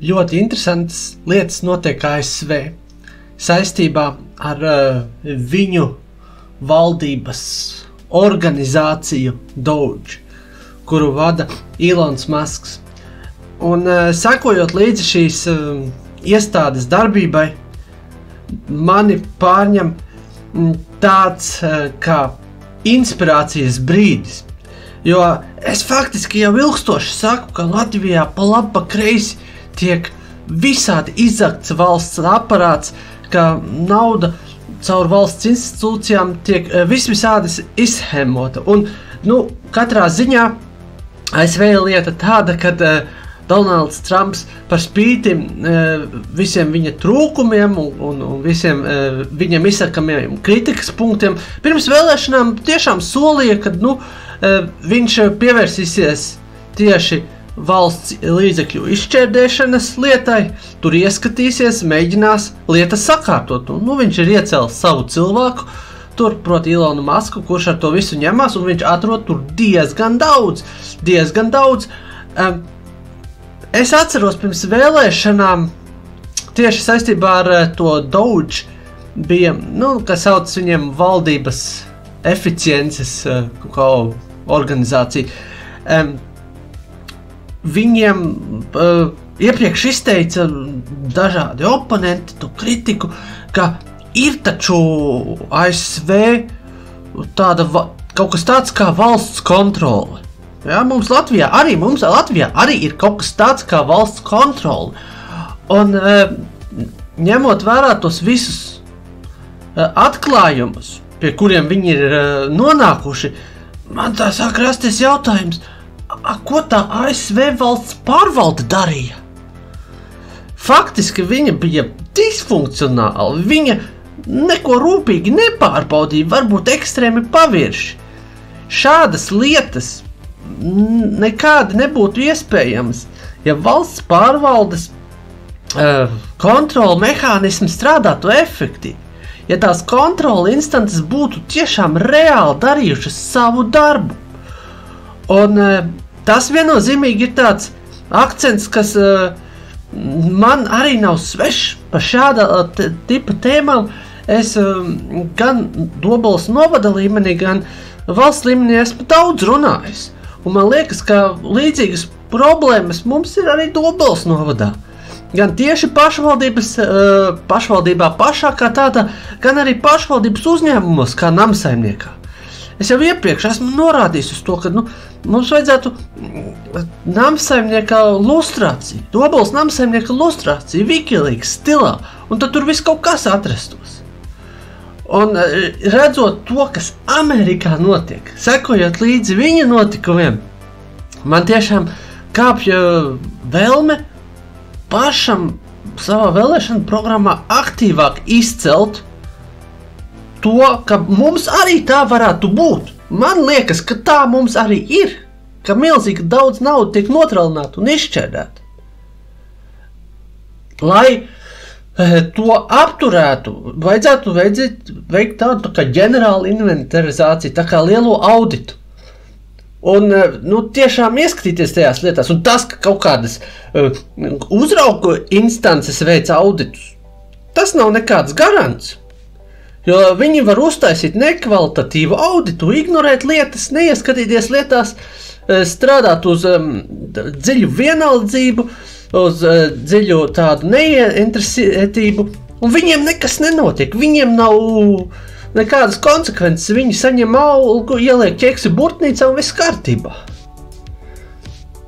ļoti interesantas lietas notiek ASV saistībā ar viņu valdības organizāciju Doge, kuru vada Elons Musks. Un sekojot līdzi šīs iestādes darbībai, mani pārņem tāds kā inspirācijas brīdis. Jo es faktiski jau ilgstoši saku, ka Latvijā pa labi pa kreisi tiek visādi izzagts valsts aparāts, ka nauda caur valsts institūcijām tiek visādi izhēmota. Un, katrā ziņā ASV lieta tāda, kad Donalds Trumps par spīti visiem viņa trūkumiem un visiem viņam izsakamiem kritikas punktiem pirms vēlēšanām tiešām solīja, ka viņš pievērsīsies tieši valsts līdzekļu izšķērdēšanas lietai, tur ieskatīsies, mēģinās lietas sakārtot. Viņš ir iecēlis savu cilvēku, tur, proti, Elonu Musku, kurš ar to visu ņemās, un viņš atrod tur diezgan daudz. Es atceros pirms vēlēšanām, tieši saistībā ar to Doge, bija, kas sauc viņiem valdības eficiences organizācija. Viņiem iepriekš izteica dažādi oponenti to kritiku, ka ir taču ASV kaut kas tāds kā valsts kontrole. Ja, mums Latvijā arī ir kaut kas tāds kā valsts kontrole. Un ņemot vērā tos visus atklājumus, pie kuriem viņi ir nonākuši, man tā sāk rasties jautājums, ko tā ASV valsts pārvalde darīja? Faktiski viņa bija disfunkcionāla, viņa neko rūpīgi nepārbaudīja, varbūt ekstrēmi pavirši. Šādas lietas nekādi nebūtu iespējams, ja valsts pārvaldes kontrola mehānismi strādātu efektīvi, ja tās kontrola instances būtu tiešām reāli darījušas savu darbu. Un tas viennozīmīgi ir tāds akcents, kas man arī nav svešs par šāda tipa tēmām. Es gan Dobeles novada līmenī, gan valsts līmenī esmu daudz runājis. Un man liekas, ka līdzīgas problēmas mums ir arī Dobeles novadā. Gan tieši pašvaldībā pašā kā tāda, gan arī pašvaldības uzņēmumos kā namsaimniekā. Es jau iepriekš esmu norādījis uz to, ka mums vajadzētu namsaimnieka lustrāciju, Dobeles namsaimnieka lustrāciju, Wikileaks stilā, un tad tur viss kaut kas atrastos. Un redzot to, kas Amerikā notiek, sekojot līdzi viņa notikumiem, man tiešām kāpja vēlme pašam savā vēlēšana programmā aktīvāk izcelt to, ka mums arī tā varētu būt. Man liekas, ka tā mums arī ir, ka milzīgi daudz naudu tiek notralināta un izšķērdēta. Lai to apturētu, vajadzētu veikt tādu kā ģenerālu inventarizāciju, tā kā lielo auditu. Un tiešām ieskatīties tajās lietās. Un tas, ka kaut kādas uzraugu instances veic auditus, tas nav nekāds garants. Jo viņi var uztaisīt nekvalitatīvu auditu, ignorēt lietas, neieskatīties lietās, strādāt uz dziļu vienaldzību, uz dziļu tādu neieinteresētību, un viņiem nekas nenotiek, viņiem nav nekādas konsekvences, viņi saņem algu, ieliek ķeksi burtnīcā un viss kārtībā.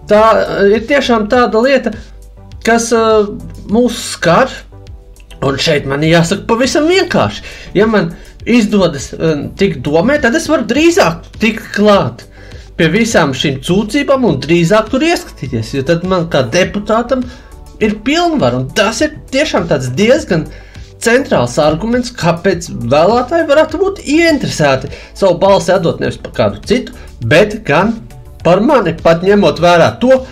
Tā ir tiešām tāda lieta, kas mūs skar, un šeit man jāsaka pavisam vienkārši. Ja man izdodas tikt domē, tad es varu drīzāk tikt klāt pie visām šīm cūcībām un drīzāk tur ieskatīties, jo tad man kā deputātam ir pilnvar, un tas ir tiešām tāds diezgan centrāls arguments, kāpēc vēlētāji varētu būt ieinteresēti savu balsi atdot nevis par kādu citu, bet gan par mani, pat ņemot vērā to,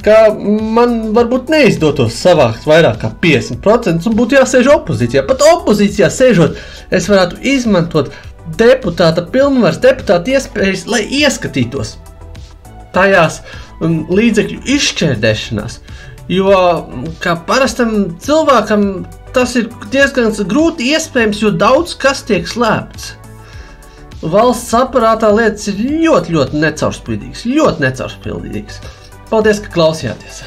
ka man varbūt neizdotos savākt vairāk kā 50% un būtu jāsēž opozīcijā. Pat opozīcijā sēžot, es varētu izmantot deputāta pilnvaras, deputāta iespējas, lai ieskatītos tajās līdzekļu izšķērdēšanās. Jo, kā parastam cilvēkam, tas ir diezgan grūti iespējams, jo daudz kas tiek slēpts. Valsts aparātā lietas ir ļoti necaurspīdīgas, Paldies, ka klausījāties!